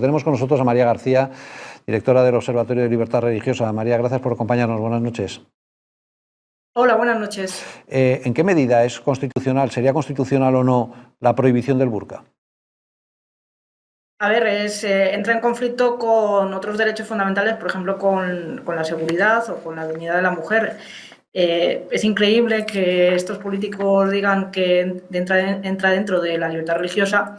Tenemos con nosotros a María García, directora del Observatorio de Libertad Religiosa. María, gracias por acompañarnos. Buenas noches. Hola, buenas noches. ¿En qué medida es constitucional, sería constitucional o no, la prohibición del burka? A ver, entra en conflicto con otros derechos fundamentales, por ejemplo, con la seguridad o con la dignidad de la mujer. Es increíble que estos políticos digan que entra dentro de la libertad religiosa,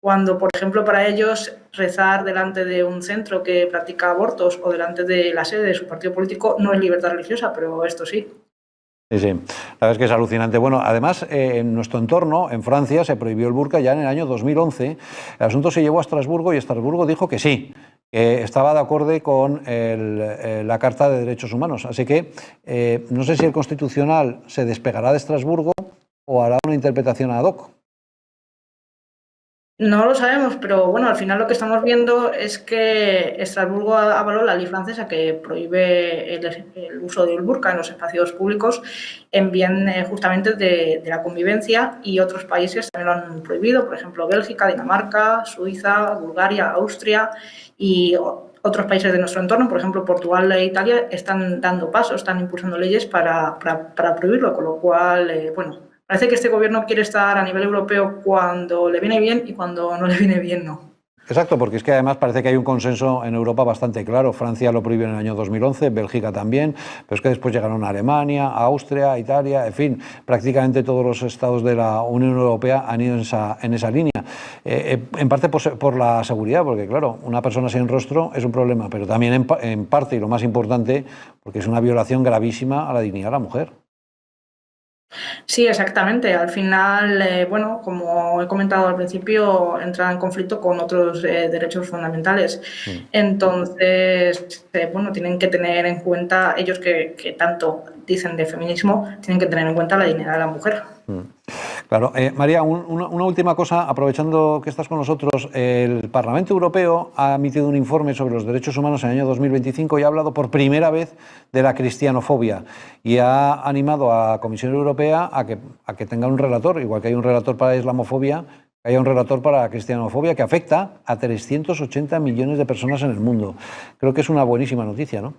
cuando, por ejemplo, para ellos rezar delante de un centro que practica abortos o delante de la sede de su partido político no es libertad religiosa, pero esto sí. Sí, la verdad es que es alucinante. Bueno, además, en nuestro entorno, en Francia, se prohibió el burka ya en el año 2011. El asunto se llevó a Estrasburgo y Estrasburgo dijo que sí, que estaba de acuerdo con la Carta de Derechos Humanos. Así que no sé si el Constitucional se despegará de Estrasburgo o hará una interpretación ad hoc. No lo sabemos, pero bueno, al final lo que estamos viendo es que Estrasburgo avaló la ley francesa que prohíbe el uso del burka en los espacios públicos en bien justamente de la convivencia, y otros países también lo han prohibido, por ejemplo Bélgica, Dinamarca, Suiza, Bulgaria, Austria y otros países de nuestro entorno, por ejemplo Portugal e Italia, están dando pasos, están impulsando leyes para prohibirlo, con lo cual, bueno, parece que este gobierno quiere estar a nivel europeo cuando le viene bien y cuando no le viene bien no. Exacto, porque es que además parece que hay un consenso en Europa bastante claro. Francia lo prohibió en el año 2011, Bélgica también, pero es que después llegaron a Alemania, a Austria, a Italia, en fin, prácticamente todos los estados de la Unión Europea han ido en esa línea. En parte por la seguridad, porque claro, una persona sin rostro es un problema, pero también en parte, y lo más importante, porque es una violación gravísima a la dignidad de la mujer. Sí, exactamente. Al final, bueno, como he comentado al principio, entra en conflicto con otros derechos fundamentales. Entonces, bueno, tienen que tener en cuenta, ellos que tanto dicen de feminismo, tienen que tener en cuenta la dignidad de la mujer. Claro. María, una última cosa, aprovechando que estás con nosotros. El Parlamento Europeo ha emitido un informe sobre los derechos humanos en el año 2025 y ha hablado por primera vez de la cristianofobia y ha animado a la Comisión Europea a que tenga un relator, igual que hay un relator para la islamofobia, que haya un relator para la cristianofobia, que afecta a 380 millones de personas en el mundo. Creo que es una buenísima noticia, ¿no?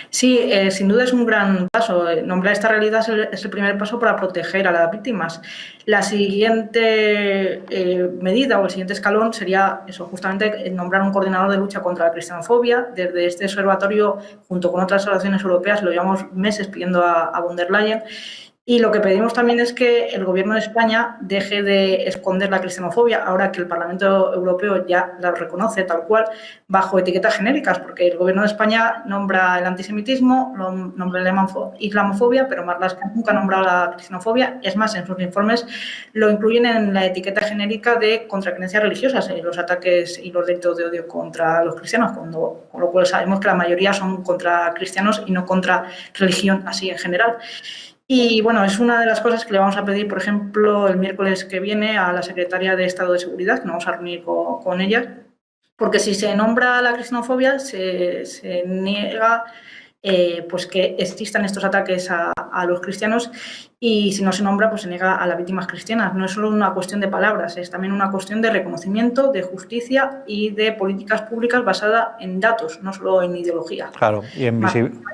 Sí, sin duda es un gran paso. Nombrar esta realidad es el primer paso para proteger a las víctimas. La siguiente medida o el siguiente escalón sería eso, justamente nombrar un coordinador de lucha contra la cristianofobia. Desde este observatorio, junto con otras asociaciones europeas, lo llevamos meses pidiendo a von der Leyen. Y lo que pedimos también es que el Gobierno de España deje de esconder la cristianofobia, ahora que el Parlamento Europeo ya la reconoce tal cual, bajo etiquetas genéricas, porque el Gobierno de España nombra el antisemitismo, nombra la islamofobia, pero Marlaska nunca ha nombrado la cristianofobia. Es más, en sus informes lo incluyen en la etiqueta genérica de contracreencias religiosas, los ataques y los delitos de odio contra los cristianos, con lo cual sabemos que la mayoría son contra cristianos y no contra religión así en general. Y bueno, es una de las cosas que le vamos a pedir, por ejemplo, el miércoles que viene a la secretaria de Estado de Seguridad, que nos vamos a reunir con ella, porque si se nombra la cristianofobia, se niega pues que existan estos ataques a los cristianos, y si no se nombra, pues se niega a las víctimas cristianas. No es solo una cuestión de palabras, es también una cuestión de reconocimiento, de justicia y de políticas públicas basadas en datos, no solo en ideología. Claro, y en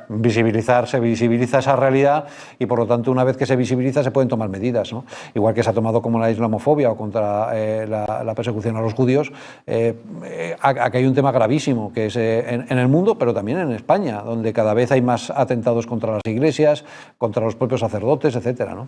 visibilizar, se visibiliza esa realidad y por lo tanto una vez que se visibiliza se pueden tomar medidas, ¿no? Igual que se ha tomado como la islamofobia o contra la persecución a los judíos. Aquí hay un tema gravísimo que es en el mundo, pero también en España, donde cada vez hay más atentados contra las iglesias, contra los propios sacerdotes, etcétera, ¿no?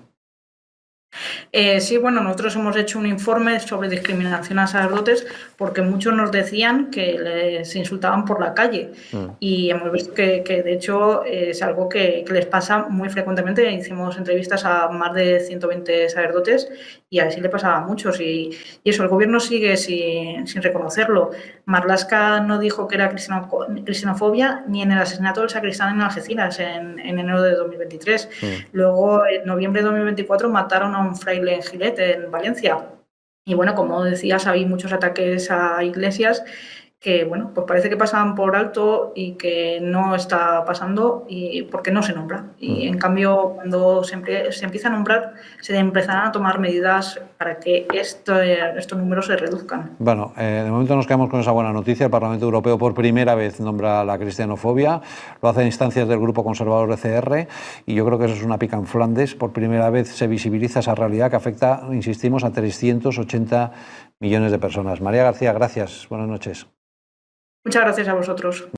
Sí, bueno, nosotros hemos hecho un informe sobre discriminación a sacerdotes porque muchos nos decían que les insultaban por la calle y hemos visto que de hecho es algo que les pasa muy frecuentemente. Hicimos entrevistas a más de 120 sacerdotes y así le pasaba a muchos, y eso, el gobierno sigue sin reconocerlo. Marlaska no dijo que era cristianofobia ni en el asesinato del sacristán en Algeciras en enero de 2023. Luego, en noviembre de 2024, mataron a un fraile en Gilet, en Valencia. Y bueno, como decías, hay muchos ataques a iglesias que bueno, pues parece que pasan por alto y que no está pasando y porque no se nombra. Y en cambio, cuando se empieza a nombrar, se empezarán a tomar medidas para que estos números se reduzcan. Bueno, de momento nos quedamos con esa buena noticia. El Parlamento Europeo por primera vez nombra la cristianofobia, lo hace a instancias del Grupo Conservador ECR, y yo creo que eso es una pica en Flandes. Por primera vez se visibiliza esa realidad que afecta, insistimos, a 380 millones de personas. María García, gracias. Buenas noches. Muchas gracias a vosotros.